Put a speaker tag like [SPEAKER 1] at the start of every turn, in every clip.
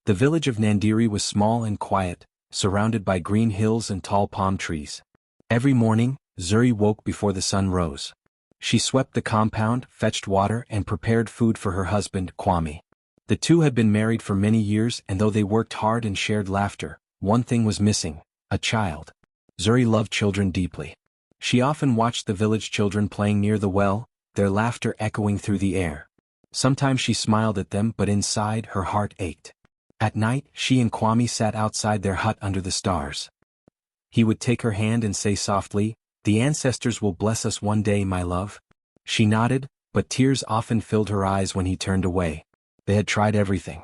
[SPEAKER 1] The village of Nandiri was small and quiet, surrounded by green hills and tall palm trees. Every morning, Zuri woke before the sun rose. She swept the compound, fetched water, and prepared food for her husband, Kwame. The two had been married for many years, and though they worked hard and shared laughter, one thing was missing: a child. Zuri loved children deeply. She often watched the village children playing near the well, their laughter echoing through the air. Sometimes she smiled at them, but inside her heart ached. At night, she and Kwame sat outside their hut under the stars. He would take her hand and say softly, "The ancestors will bless us one day, my love." She nodded, but tears often filled her eyes when he turned away. They had tried everything.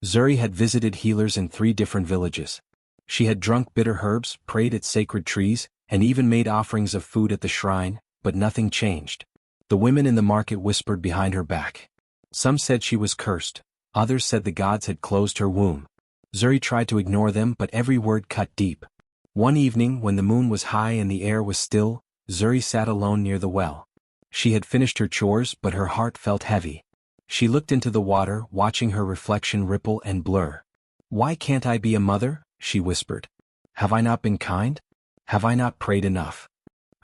[SPEAKER 1] Zuri had visited healers in 3 different villages. She had drunk bitter herbs, prayed at sacred trees, and even made offerings of food at the shrine, but nothing changed. The women in the market whispered behind her back. Some said she was cursed. Others said the gods had closed her womb. Zuri tried to ignore them, but every word cut deep. One evening, when the moon was high and the air was still, Zuri sat alone near the well. She had finished her chores, but her heart felt heavy. She looked into the water, watching her reflection ripple and blur. "Why can't I be a mother?" she whispered. "Have I not been kind? Have I not prayed enough?"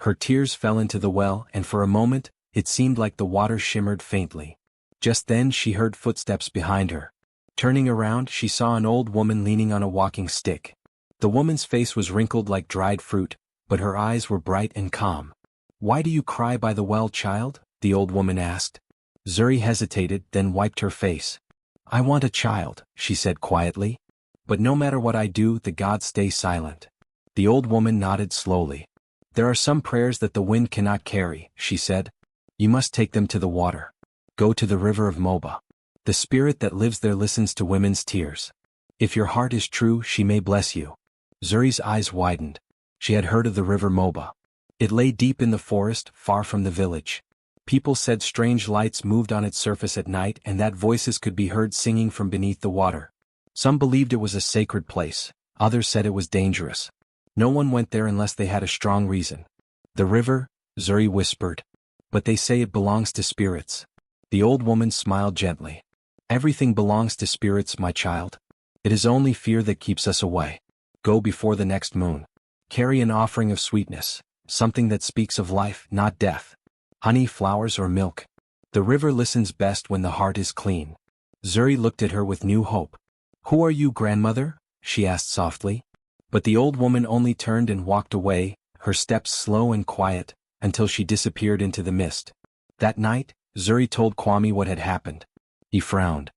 [SPEAKER 1] Her tears fell into the well, and for a moment, it seemed like the water shimmered faintly. Just then she heard footsteps behind her. Turning around, she saw an old woman leaning on a walking stick. The woman's face was wrinkled like dried fruit, but her eyes were bright and calm. "Why do you cry by the well, child?" the old woman asked. Zuri hesitated, then wiped her face. "I want a child," she said quietly. "But no matter what I do, the gods stay silent." The old woman nodded slowly. "There are some prayers that the wind cannot carry," she said. "You must take them to the water. Go to the river of Moba. The spirit that lives there listens to women's tears. If your heart is true, she may bless you." Zuri's eyes widened. She had heard of the river Moba. It lay deep in the forest, far from the village. People said strange lights moved on its surface at night and that voices could be heard singing from beneath the water. Some believed it was a sacred place, others said it was dangerous. No one went there unless they had a strong reason. "The river," Zuri whispered. "But they say it belongs to spirits." The old woman smiled gently. "Everything belongs to spirits, my child. It is only fear that keeps us away. Go before the next moon. Carry an offering of sweetness, something that speaks of life, not death. Honey, flowers, or milk. The river listens best when the heart is clean." Zuri looked at her with new hope. "Who are you, grandmother?" she asked softly. But the old woman only turned and walked away, her steps slow and quiet, until she disappeared into the mist. That night, Zuri told Kwame what had happened. He frowned.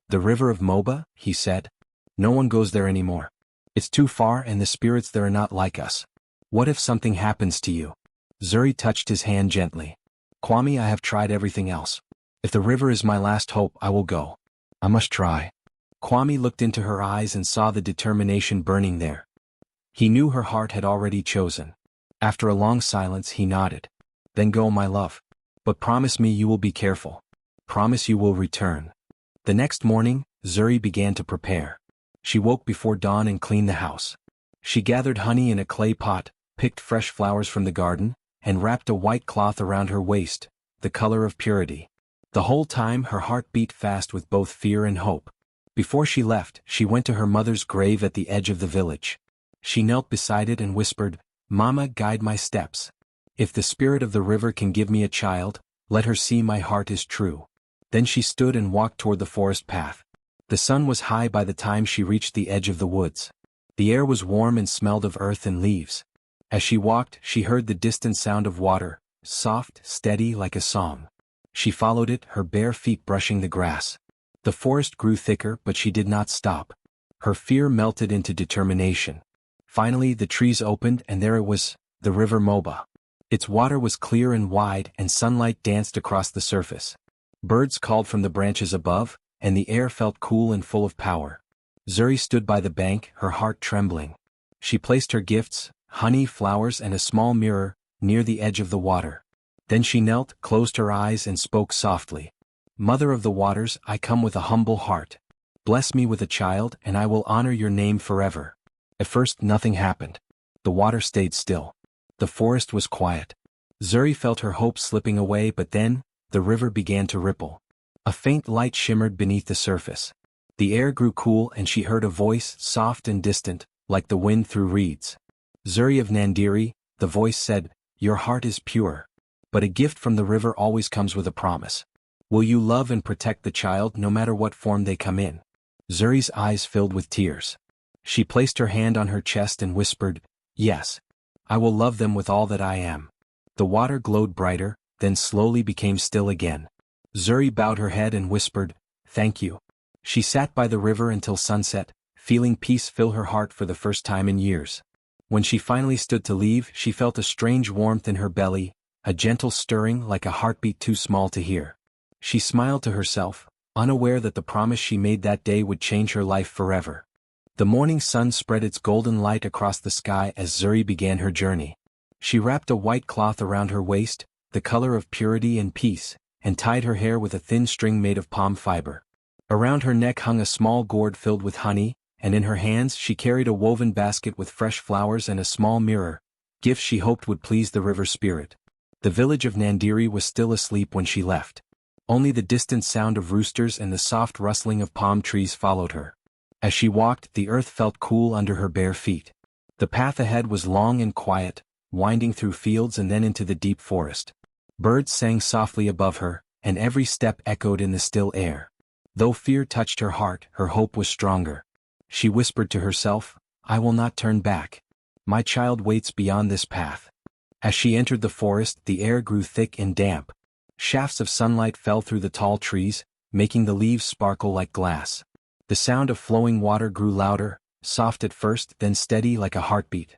[SPEAKER 1] "The river of Moba," he said. "No one goes there anymore. It's too far and the spirits there are not like us. What if something happens to you?" Zuri touched his hand gently. "Kwame, I have tried everything else. If the river is my last hope, I will go. I must try." Kwame looked into her eyes and saw the determination burning there. He knew her heart had already chosen. After a long silence, he nodded. "Then go, my love. But promise me you will be careful. Promise you will return." The next morning, Zuri began to prepare. She woke before dawn and cleaned the house. She gathered honey in a clay pot, picked fresh flowers from the garden, and wrapped a white cloth around her waist, the color of purity. The whole time her heart beat fast with both fear and hope. Before she left, she went to her mother's grave at the edge of the village. She knelt beside it and whispered, "Mama, guide my steps. If the spirit of the river can give me a child, let her see my heart is true." Then she stood and walked toward the forest path. The sun was high by the time she reached the edge of the woods. The air was warm and smelled of earth and leaves. As she walked, she heard the distant sound of water, soft, steady like a song. She followed it, her bare feet brushing the grass. The forest grew thicker, but she did not stop. Her fear melted into determination. Finally, the trees opened and there it was, the river Moba. Its water was clear and wide, and sunlight danced across the surface. Birds called from the branches above, and the air felt cool and full of power. Zuri stood by the bank, her heart trembling. She placed her gifts, honey, flowers, and a small mirror, near the edge of the water. Then she knelt, closed her eyes, and spoke softly. "Mother of the waters, I come with a humble heart. Bless me with a child, and I will honor your name forever." At first nothing happened. The water stayed still. The forest was quiet. Zuri felt her hope slipping away, but then, the river began to ripple. A faint light shimmered beneath the surface. The air grew cool and she heard a voice, soft and distant, like the wind through reeds. "Zuri of Nandiri," the voice said, "your heart is pure. But a gift from the river always comes with a promise. Will you love and protect the child no matter what form they come in?" Zuri's eyes filled with tears. She placed her hand on her chest and whispered, "Yes. I will love them with all that I am." The water glowed brighter, then slowly became still again. Zuri bowed her head and whispered, "Thank you." She sat by the river until sunset, feeling peace fill her heart for the first time in years. When she finally stood to leave, she felt a strange warmth in her belly, a gentle stirring like a heartbeat too small to hear. She smiled to herself, unaware that the promise she made that day would change her life forever. The morning sun spread its golden light across the sky as Zuri began her journey. She wrapped a white cloth around her waist, the color of purity and peace, and tied her hair with a thin string made of palm fiber. Around her neck hung a small gourd filled with honey, and in her hands she carried a woven basket with fresh flowers and a small mirror, gifts she hoped would please the river spirit. The village of Nandiri was still asleep when she left. Only the distant sound of roosters and the soft rustling of palm trees followed her. As she walked, the earth felt cool under her bare feet. The path ahead was long and quiet, winding through fields and then into the deep forest. Birds sang softly above her, and every step echoed in the still air. Though fear touched her heart, her hope was stronger. She whispered to herself, "I will not turn back. My child waits beyond this path." As she entered the forest, the air grew thick and damp. Shafts of sunlight fell through the tall trees, making the leaves sparkle like glass. The sound of flowing water grew louder, soft at first, then steady like a heartbeat.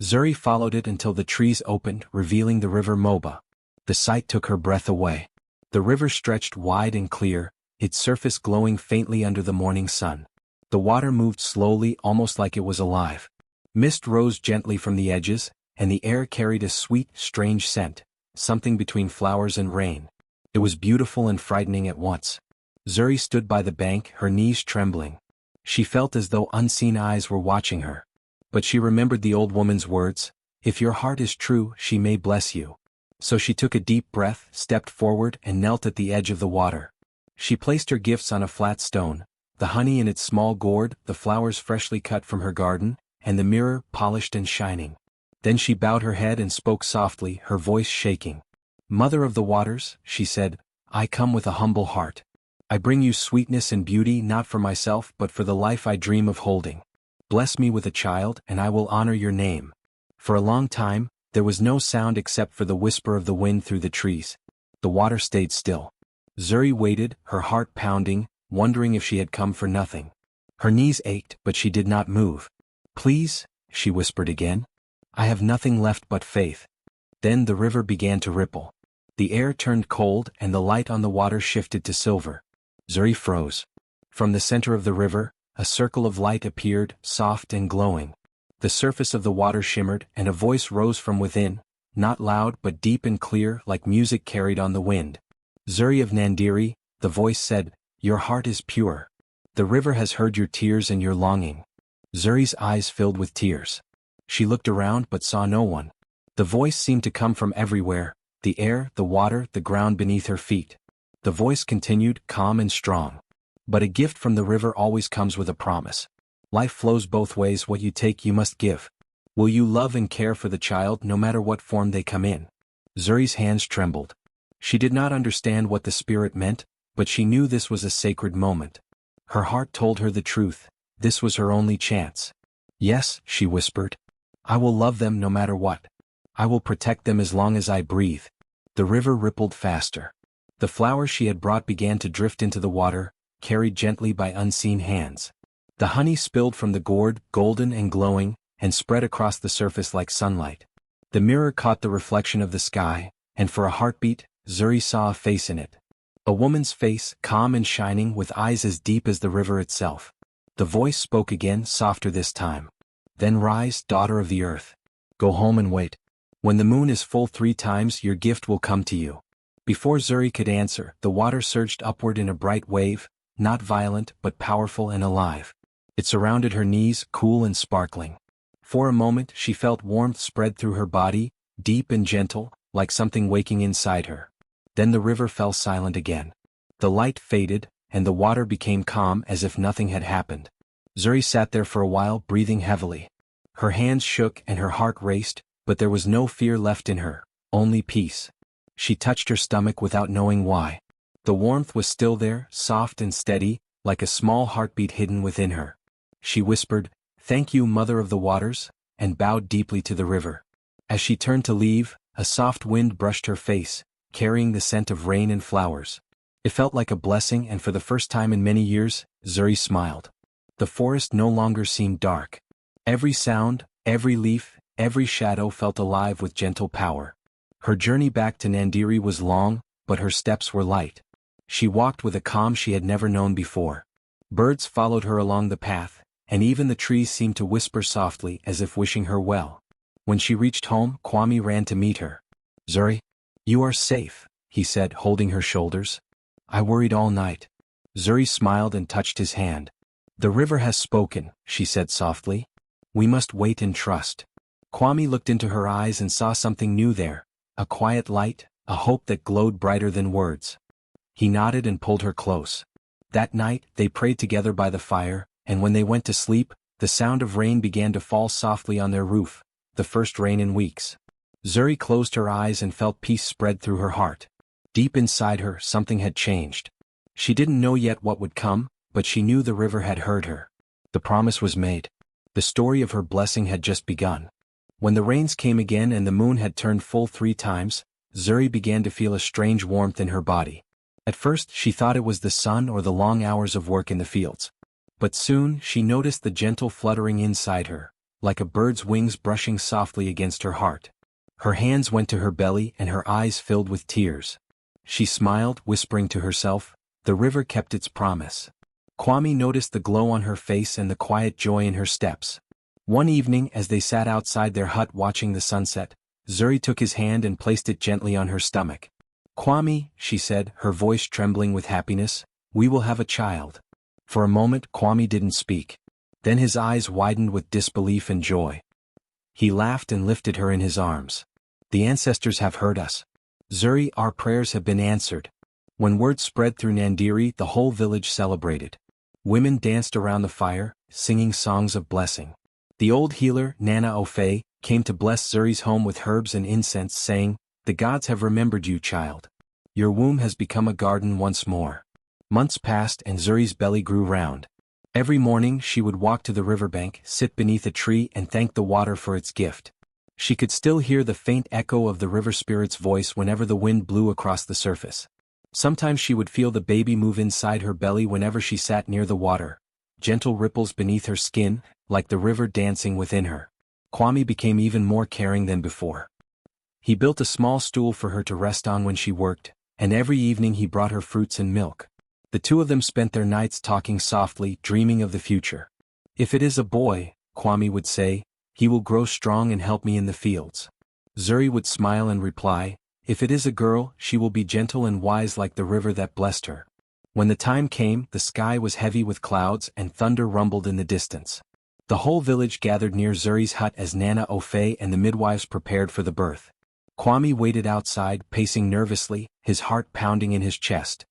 [SPEAKER 1] Zuri followed it until the trees opened, revealing the river Moba. The sight took her breath away. The river stretched wide and clear, its surface glowing faintly under the morning sun. The water moved slowly, almost like it was alive. Mist rose gently from the edges, and the air carried a sweet, strange scent, something between flowers and rain. It was beautiful and frightening at once. Zuri stood by the bank, her knees trembling. She felt as though unseen eyes were watching her. But she remembered the old woman's words, "If your heart is true, she may bless you." So she took a deep breath, stepped forward, and knelt at the edge of the water. She placed her gifts on a flat stone, the honey in its small gourd, the flowers freshly cut from her garden, and the mirror, polished and shining. Then she bowed her head and spoke softly, her voice shaking. "Mother of the waters," she said, "I come with a humble heart. I bring you sweetness and beauty not for myself but for the life I dream of holding. Bless me with a child and I will honor your name." For a long time, there was no sound except for the whisper of the wind through the trees. The water stayed still. Zuri waited, her heart pounding, wondering if she had come for nothing. Her knees ached, but she did not move. "Please," she whispered again. "I have nothing left but faith." Then the river began to ripple. The air turned cold and the light on the water shifted to silver. Zuri froze. From the center of the river, a circle of light appeared, soft and glowing. The surface of the water shimmered and a voice rose from within, not loud but deep and clear like music carried on the wind. "Zuri of Nandiri," the voice said, "your heart is pure. The river has heard your tears and your longing." Zuri's eyes filled with tears. She looked around but saw no one. The voice seemed to come from everywhere, the air, the water, the ground beneath her feet. The voice continued, calm and strong. "But a gift from the river always comes with a promise. Life flows both ways, what you take you must give. Will you love and care for the child no matter what form they come in?" Zuri's hands trembled. She did not understand what the spirit meant, but she knew this was a sacred moment. Her heart told her the truth, this was her only chance. "Yes," she whispered. "I will love them no matter what. I will protect them as long as I breathe." The river rippled faster. The flowers she had brought began to drift into the water, carried gently by unseen hands. The honey spilled from the gourd, golden and glowing, and spread across the surface like sunlight. The mirror caught the reflection of the sky, and for a heartbeat, Zuri saw a face in it. A woman's face, calm and shining, with eyes as deep as the river itself. The voice spoke again, softer this time. "Then rise, daughter of the earth. Go home and wait. When the moon is full 3 times, your gift will come to you." Before Zuri could answer, the water surged upward in a bright wave, not violent but powerful and alive. It surrounded her knees, cool and sparkling. For a moment she felt warmth spread through her body, deep and gentle, like something waking inside her. Then the river fell silent again. The light faded, and the water became calm as if nothing had happened. Zuri sat there for a while, breathing heavily. Her hands shook and her heart raced, but there was no fear left in her, only peace. She touched her stomach without knowing why. The warmth was still there, soft and steady, like a small heartbeat hidden within her. She whispered, "Thank you, Mother of the Waters," and bowed deeply to the river. As she turned to leave, a soft wind brushed her face, carrying the scent of rain and flowers. It felt like a blessing, and for the first time in many years, Zuri smiled. The forest no longer seemed dark. Every sound, every leaf, every shadow felt alive with gentle power. Her journey back to Nandiri was long, but her steps were light. She walked with a calm she had never known before. Birds followed her along the path, and even the trees seemed to whisper softly as if wishing her well. When she reached home, Kwame ran to meet her. "Zuri, you are safe," he said, holding her shoulders. "I worried all night." Zuri smiled and touched his hand. "The river has spoken," she said softly. "We must wait and trust." Kwame looked into her eyes and saw something new there, a quiet light, a hope that glowed brighter than words. He nodded and pulled her close. That night, they prayed together by the fire, and when they went to sleep, the sound of rain began to fall softly on their roof, the first rain in weeks. Zuri closed her eyes and felt peace spread through her heart. Deep inside her, something had changed. She didn't know yet what would come, but she knew the river had heard her. The promise was made. The story of her blessing had just begun. When the rains came again and the moon had turned full 3 times, Zuri began to feel a strange warmth in her body. At first she thought it was the sun or the long hours of work in the fields. But soon she noticed the gentle fluttering inside her, like a bird's wings brushing softly against her heart. Her hands went to her belly and her eyes filled with tears. She smiled, whispering to herself, "The river kept its promise." Kwame noticed the glow on her face and the quiet joy in her steps. One evening, as they sat outside their hut watching the sunset, Zuri took his hand and placed it gently on her stomach. "Kwame," she said, her voice trembling with happiness, "we will have a child." For a moment, Kwame didn't speak. Then his eyes widened with disbelief and joy. He laughed and lifted her in his arms. "The ancestors have heard us. Zuri, our prayers have been answered." When word spread through Nandiri, the whole village celebrated. Women danced around the fire, singing songs of blessing. The old healer, Nana Ofe, came to bless Zuri's home with herbs and incense, saying, "The gods have remembered you, child. Your womb has become a garden once more." Months passed and Zuri's belly grew round. Every morning she would walk to the riverbank, sit beneath a tree and thank the water for its gift. She could still hear the faint echo of the river spirit's voice whenever the wind blew across the surface. Sometimes she would feel the baby move inside her belly whenever she sat near the water, gentle ripples beneath her skin, like the river dancing within her. Kwame became even more caring than before. He built a small stool for her to rest on when she worked, and every evening he brought her fruits and milk. The two of them spent their nights talking softly, dreaming of the future. "If it is a boy," Kwame would say, "he will grow strong and help me in the fields." Zuri would smile and reply, "If it is a girl, she will be gentle and wise like the river that blessed her." When the time came, the sky was heavy with clouds and thunder rumbled in the distance. The whole village gathered near Zuri's hut as Nana Ofe and the midwives prepared for the birth. Kwame waited outside, pacing nervously, his heart pounding in his chest.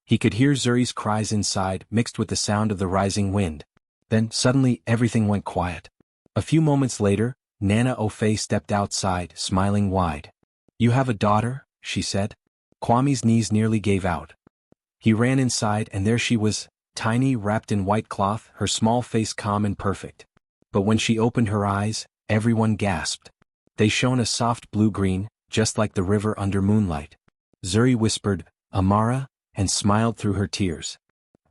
[SPEAKER 1] He could hear Zuri's cries inside, mixed with the sound of the rising wind. Then, suddenly, everything went quiet. A few moments later, Nana Ofe stepped outside, smiling wide. "You have a daughter?" she said. Kwame's knees nearly gave out. He ran inside and there she was, tiny, wrapped in white cloth, her small face calm and perfect. But when she opened her eyes, everyone gasped. They shone a soft blue-green, just like the river under moonlight. Zuri whispered, "Amara," and smiled through her tears.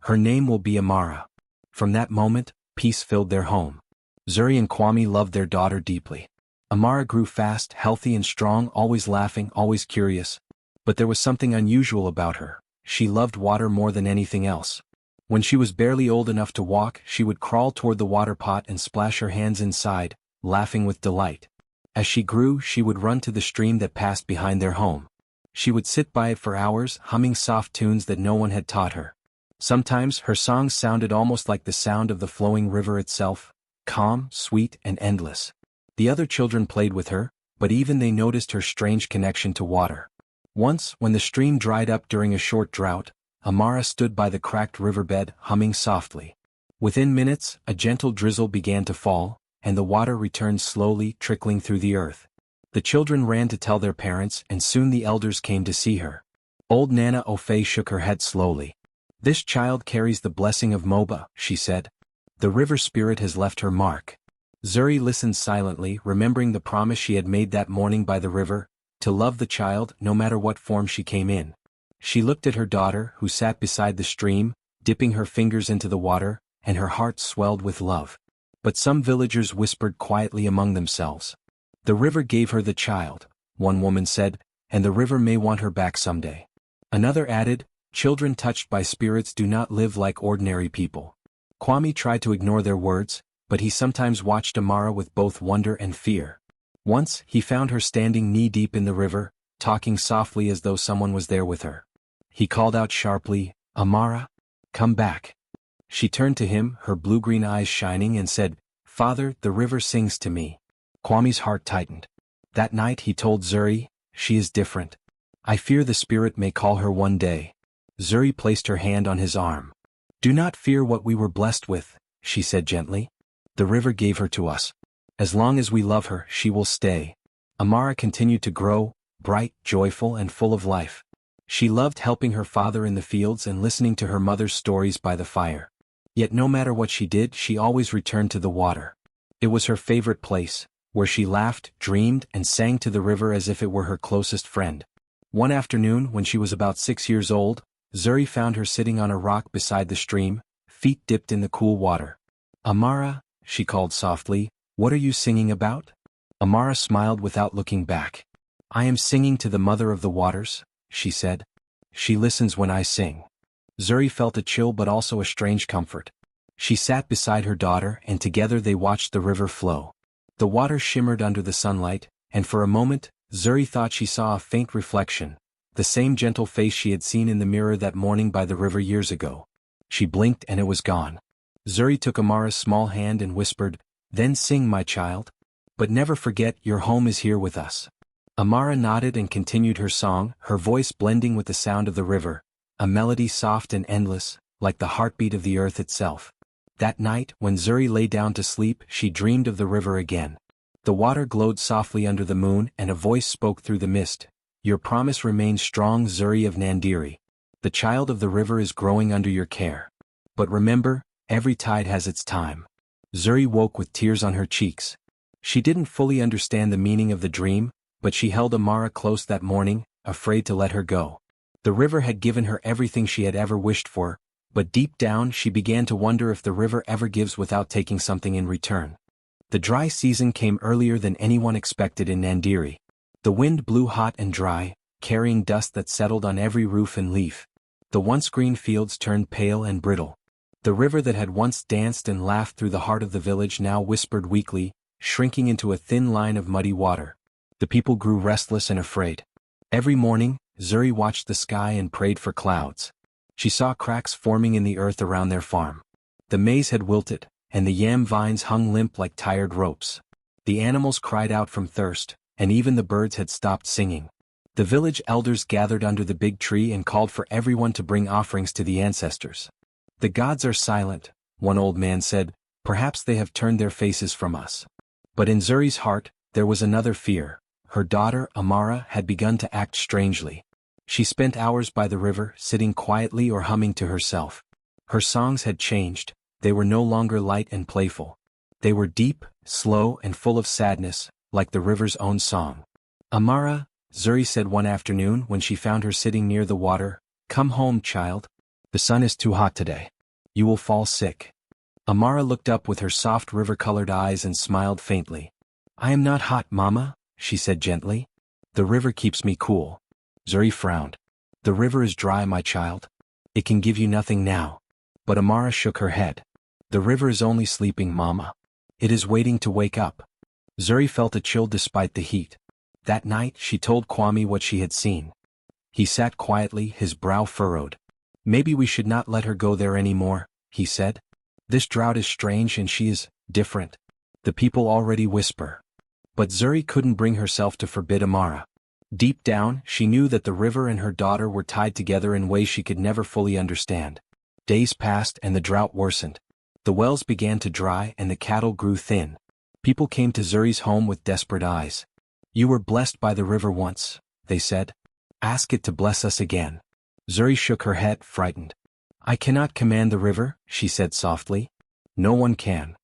[SPEAKER 1] "Her name will be Amara." From that moment, peace filled their home. Zuri and Kwame loved their daughter deeply. Amara grew fast, healthy and strong, always laughing, always curious. But there was something unusual about her. She loved water more than anything else. When she was barely old enough to walk, she would crawl toward the water pot and splash her hands inside, laughing with delight. As she grew, she would run to the stream that passed behind their home. She would sit by it for hours, humming soft tunes that no one had taught her. Sometimes her songs sounded almost like the sound of the flowing river itself, calm, sweet, and endless. The other children played with her, but even they noticed her strange connection to water. Once, when the stream dried up during a short drought, Amara stood by the cracked riverbed, humming softly. Within minutes, a gentle drizzle began to fall, and the water returned slowly, trickling through the earth. The children ran to tell their parents, and soon the elders came to see her. Old Nana Ofe shook her head slowly. "This child carries the blessing of Moba," she said. "The river spirit has left her mark." Zuri listened silently, remembering the promise she had made that morning by the river, to love the child no matter what form she came in. She looked at her daughter, who sat beside the stream, dipping her fingers into the water, and her heart swelled with love. But some villagers whispered quietly among themselves. "The river gave her the child," one woman said, "and the river may want her back someday." Another added, "Children touched by spirits do not live like ordinary people." Kwame tried to ignore their words, but he sometimes watched Amara with both wonder and fear. Once, he found her standing knee-deep in the river, talking softly as though someone was there with her. He called out sharply, "Amara, come back." She turned to him, her blue-green eyes shining, and said, "Father, the river sings to me." Kwame's heart tightened. That night he told Zuri, "She is different. I fear the spirit may call her one day." Zuri placed her hand on his arm. "Do not fear what we were blessed with," she said gently. "The river gave her to us. As long as we love her, she will stay." Amara continued to grow, bright, joyful, and full of life. She loved helping her father in the fields and listening to her mother's stories by the fire. Yet no matter what she did, she always returned to the water. It was her favorite place, where she laughed, dreamed, and sang to the river as if it were her closest friend. One afternoon, when she was about 6 years old, Zuri found her sitting on a rock beside the stream, feet dipped in the cool water. "Amara," she called softly, "what are you singing about?" Amara smiled without looking back. "I am singing to the mother of the waters," she said. "She listens when I sing." Zuri felt a chill but also a strange comfort. She sat beside her daughter, and together they watched the river flow. The water shimmered under the sunlight, and for a moment, Zuri thought she saw a faint reflection, the same gentle face she had seen in the mirror that morning by the river years ago. She blinked and it was gone. Zuri took Amara's small hand and whispered, "Then sing, my child. But never forget, your home is here with us." Amara nodded and continued her song, her voice blending with the sound of the river, a melody soft and endless, like the heartbeat of the earth itself. That night, when Zuri lay down to sleep, she dreamed of the river again. The water glowed softly under the moon, and a voice spoke through the mist. "Your promise remains strong, Zuri of Nandiri. The child of the river is growing under your care. But remember, every tide has its time." Zuri woke with tears on her cheeks. She didn't fully understand the meaning of the dream, but she held Amara close that morning, afraid to let her go. The river had given her everything she had ever wished for, but deep down she began to wonder if the river ever gives without taking something in return. The dry season came earlier than anyone expected in Nandiri. The wind blew hot and dry, carrying dust that settled on every roof and leaf. The once green fields turned pale and brittle. The river that had once danced and laughed through the heart of the village now whispered weakly, shrinking into a thin line of muddy water. The people grew restless and afraid. Every morning, Zuri watched the sky and prayed for clouds. She saw cracks forming in the earth around their farm. The maize had wilted, and the yam vines hung limp like tired ropes. The animals cried out from thirst, and even the birds had stopped singing. The village elders gathered under the big tree and called for everyone to bring offerings to the ancestors. "The gods are silent," one old man said, "perhaps they have turned their faces from us." But in Zuri's heart, there was another fear. Her daughter, Amara, had begun to act strangely. She spent hours by the river, sitting quietly or humming to herself. Her songs had changed, they were no longer light and playful. They were deep, slow, and full of sadness, like the river's own song. "Amara," Zuri said one afternoon when she found her sitting near the water, "come home, child. The sun is too hot today. You will fall sick." Amara looked up with her soft river-colored eyes and smiled faintly. "I am not hot, Mama," she said gently. "The river keeps me cool." Zuri frowned. "The river is dry, my child. It can give you nothing now." But Amara shook her head. "The river is only sleeping, Mama. It is waiting to wake up." Zuri felt a chill despite the heat. That night, she told Kwame what she had seen. He sat quietly, his brow furrowed. "Maybe we should not let her go there anymore," he said. "This drought is strange and she is different. The people already whisper." But Zuri couldn't bring herself to forbid Amara. Deep down, she knew that the river and her daughter were tied together in ways she could never fully understand. Days passed and the drought worsened. The wells began to dry and the cattle grew thin. People came to Zuri's home with desperate eyes. "You were blessed by the river once," they said. "Ask it to bless us again." Zuri shook her head, frightened. "I cannot command the river," she said softly. "No one can."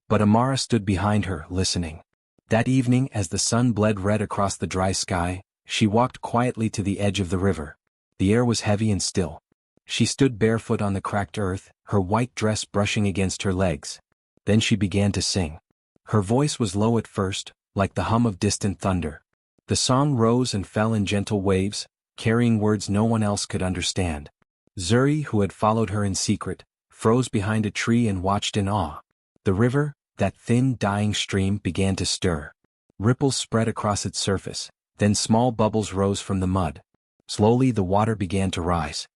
[SPEAKER 1] But Amara stood behind her, listening. That evening, as the sun bled red across the dry sky, she walked quietly to the edge of the river. The air was heavy and still. She stood barefoot on the cracked earth, her white dress brushing against her legs. Then she began to sing. Her voice was low at first, like the hum of distant thunder. The song rose and fell in gentle waves, carrying words no one else could understand. Zuri, who had followed her in secret, froze behind a tree and watched in awe. The river, that thin, dying stream, began to stir. Ripples spread across its surface, then small bubbles rose from the mud. Slowly the water began to rise.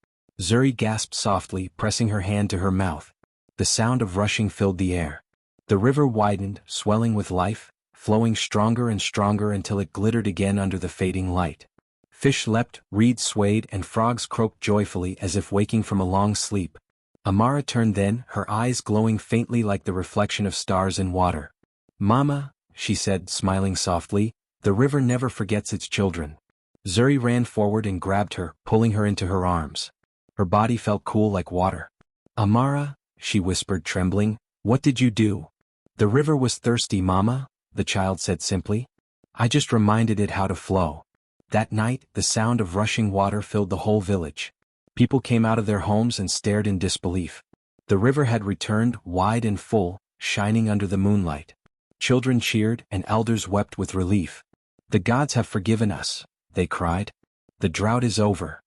[SPEAKER 1] Zuri gasped softly, pressing her hand to her mouth. The sound of rushing filled the air. The river widened, swelling with life, flowing stronger and stronger until it glittered again under the fading light. Fish leapt, reeds swayed, and frogs croaked joyfully as if waking from a long sleep. Amara turned then, her eyes glowing faintly like the reflection of stars in water. "Mama," she said, smiling softly, "the river never forgets its children." Zuri ran forward and grabbed her, pulling her into her arms. Her body felt cool like water. "Amara," she whispered, trembling, "what did you do?" "The river was thirsty, Mama," the child said simply. "I just reminded it how to flow." That night, the sound of rushing water filled the whole village. People came out of their homes and stared in disbelief. The river had returned, wide and full, shining under the moonlight. Children cheered and elders wept with relief. "The gods have forgiven us," they cried. "The drought is over."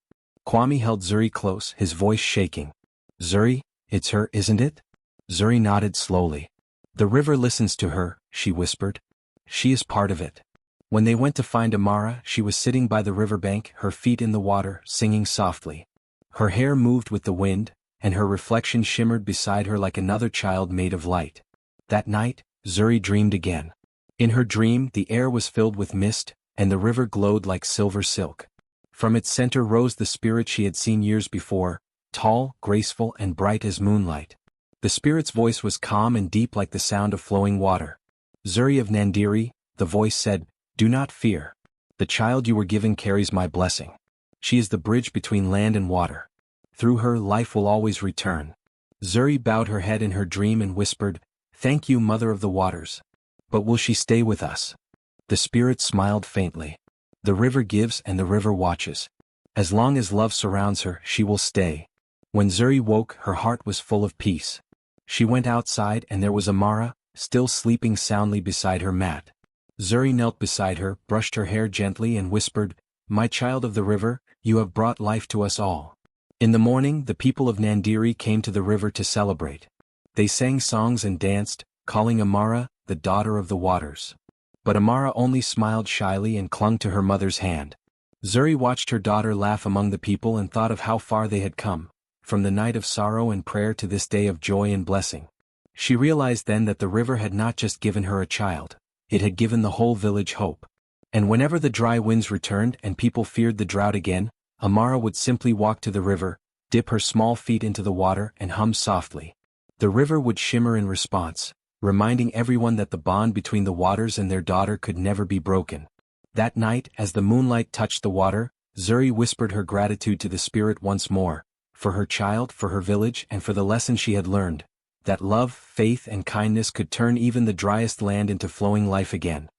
[SPEAKER 1] Kwame held Zuri close, his voice shaking. "Zuri, it's her, isn't it?" Zuri nodded slowly. "The river listens to her," she whispered. "She is part of it." When they went to find Amara, she was sitting by the riverbank, her feet in the water, singing softly. Her hair moved with the wind, and her reflection shimmered beside her like another child made of light. That night, Zuri dreamed again. In her dream, the air was filled with mist, and the river glowed like silver silk. From its center rose the spirit she had seen years before, tall, graceful, and bright as moonlight. The spirit's voice was calm and deep like the sound of flowing water. "Zuri of Nandiri," the voice said, "do not fear. The child you were given carries my blessing. She is the bridge between land and water. Through her, life will always return." Zuri bowed her head in her dream and whispered, "Thank you, Mother of the Waters. But will she stay with us?" The spirit smiled faintly. "The river gives and the river watches. As long as love surrounds her, she will stay." When Zuri woke, her heart was full of peace. She went outside and there was Amara, still sleeping soundly beside her mat. Zuri knelt beside her, brushed her hair gently and whispered, "My child of the river, you have brought life to us all." In the morning, the people of Nandiri came to the river to celebrate. They sang songs and danced, calling Amara, the daughter of the waters. But Amara only smiled shyly and clung to her mother's hand. Zuri watched her daughter laugh among the people and thought of how far they had come, from the night of sorrow and prayer to this day of joy and blessing. She realized then that the river had not just given her a child, it had given the whole village hope. And whenever the dry winds returned and people feared the drought again, Amara would simply walk to the river, dip her small feet into the water and hum softly. The river would shimmer in response, reminding everyone that the bond between the waters and their daughter could never be broken. That night, as the moonlight touched the water, Zuri whispered her gratitude to the spirit once more, for her child, for her village, and for the lesson she had learned, that love, faith, and kindness could turn even the driest land into flowing life again.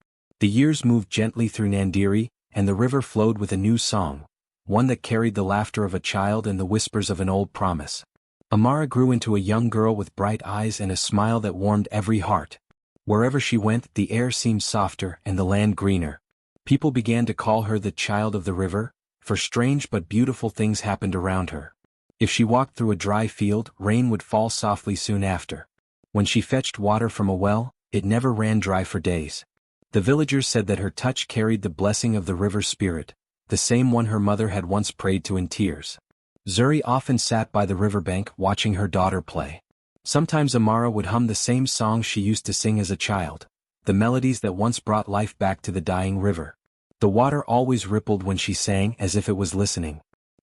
[SPEAKER 1] The years moved gently through Nandiri, and the river flowed with a new song, one that carried the laughter of a child and the whispers of an old promise. Amara grew into a young girl with bright eyes and a smile that warmed every heart. Wherever she went, the air seemed softer and the land greener. People began to call her the child of the river, for strange but beautiful things happened around her. If she walked through a dry field, rain would fall softly soon after. When she fetched water from a well, it never ran dry for days. The villagers said that her touch carried the blessing of the river spirit, the same one her mother had once prayed to in tears. Zuri often sat by the riverbank watching her daughter play. Sometimes Amara would hum the same songs she used to sing as a child, the melodies that once brought life back to the dying river. The water always rippled when she sang as if it was listening.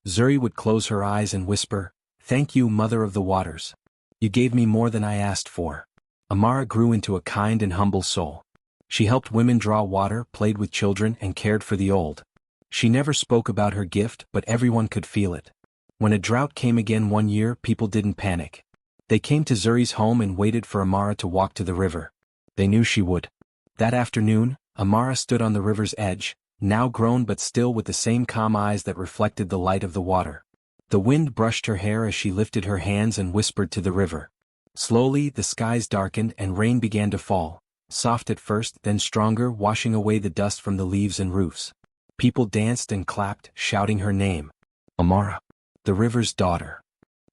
[SPEAKER 1] Zuri would close her eyes and whisper, "Thank you, Mother of the Waters. You gave me more than I asked for." Amara grew into a kind and humble soul. She helped women draw water, played with children, and cared for the old. She never spoke about her gift, but everyone could feel it. When a drought came again one year, people didn't panic. They came to Zuri's home and waited for Amara to walk to the river. They knew she would. That afternoon, Amara stood on the river's edge, now grown but still with the same calm eyes that reflected the light of the water. The wind brushed her hair as she lifted her hands and whispered to the river. Slowly, the skies darkened and rain began to fall, soft at first, then stronger, washing away the dust from the leaves and roofs. People danced and clapped, shouting her name. Amara, the river's daughter.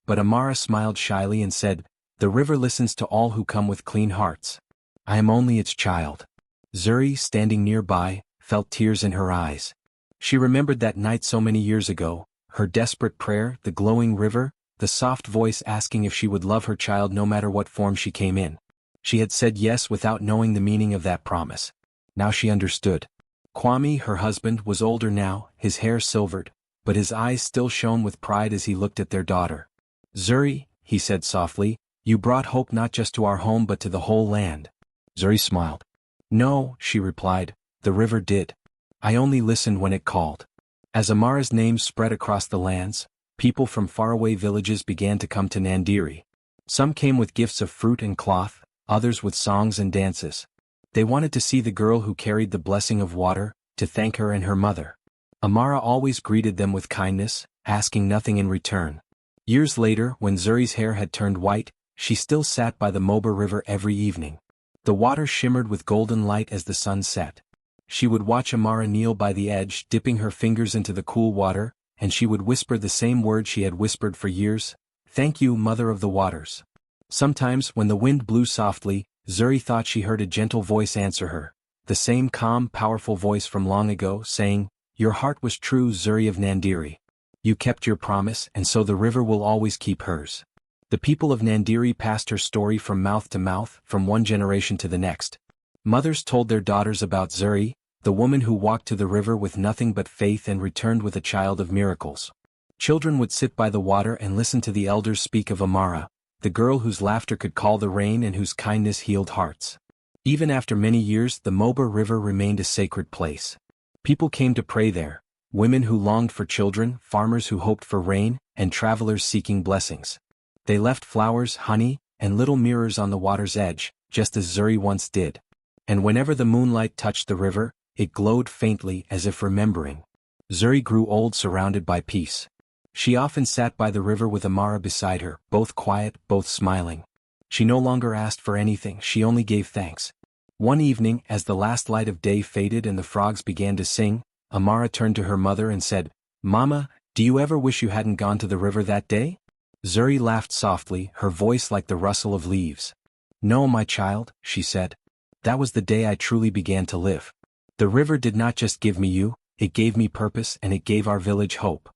[SPEAKER 1] But Amara smiled shyly and said, "The river listens to all who come with clean hearts. I am only its child." Zuri, standing nearby, felt tears in her eyes. She remembered that night so many years ago, her desperate prayer, the glowing river, the soft voice asking if she would love her child no matter what form she came in. She had said yes without knowing the meaning of that promise. Now she understood. Kwame, her husband, was older now, his hair silvered, but his eyes still shone with pride as he looked at their daughter. "Zuri," he said softly, "you brought hope not just to our home but to the whole land." Zuri smiled. "No," she replied, "the river did. I only listened when it called." As Amara's name spread across the lands, people from faraway villages began to come to Nandiri. Some came with gifts of fruit and cloth, others with songs and dances. They wanted to see the girl who carried the blessing of water, to thank her and her mother. Amara always greeted them with kindness, asking nothing in return. Years later, when Zuri's hair had turned white, she still sat by the Moba River every evening. The water shimmered with golden light as the sun set. She would watch Amara kneel by the edge, dipping her fingers into the cool water, and she would whisper the same words she had whispered for years, "Thank you, Mother of the Waters." Sometimes, when the wind blew softly, Zuri thought she heard a gentle voice answer her, the same calm, powerful voice from long ago, saying, "Your heart was true, Zuri of Nandiri. You kept your promise, and so the river will always keep hers." The people of Nandiri passed her story from mouth to mouth, from one generation to the next. Mothers told their daughters about Zuri, the woman who walked to the river with nothing but faith and returned with a child of miracles. Children would sit by the water and listen to the elders speak of Amara, the girl whose laughter could call the rain and whose kindness healed hearts. Even after many years, the Moba River remained a sacred place. People came to pray there, women who longed for children, farmers who hoped for rain, and travelers seeking blessings. They left flowers, honey, and little mirrors on the water's edge, just as Zuri once did. And whenever the moonlight touched the river, it glowed faintly as if remembering. Zuri grew old surrounded by peace. She often sat by the river with Amara beside her, both quiet, both smiling. She no longer asked for anything, she only gave thanks. One evening, as the last light of day faded and the frogs began to sing, Amara turned to her mother and said, "Mama, do you ever wish you hadn't gone to the river that day?" Zuri laughed softly, her voice like the rustle of leaves. "No, my child," she said. "That was the day I truly began to live. The river did not just give me you, it gave me purpose and it gave our village hope."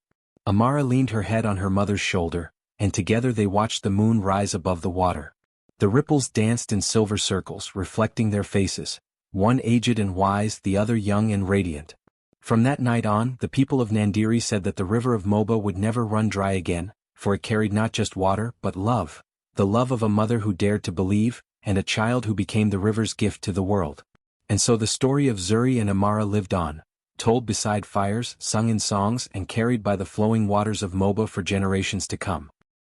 [SPEAKER 1] Amara leaned her head on her mother's shoulder, and together they watched the moon rise above the water. The ripples danced in silver circles, reflecting their faces, one aged and wise, the other young and radiant. From that night on, the people of Nandiri said that the river of Moba would never run dry again, for it carried not just water, but love, the love of a mother who dared to believe, and a child who became the river's gift to the world. And so the story of Zuri and Amara lived on, told beside fires, sung in songs, and carried by the flowing waters of Moba for generations to come.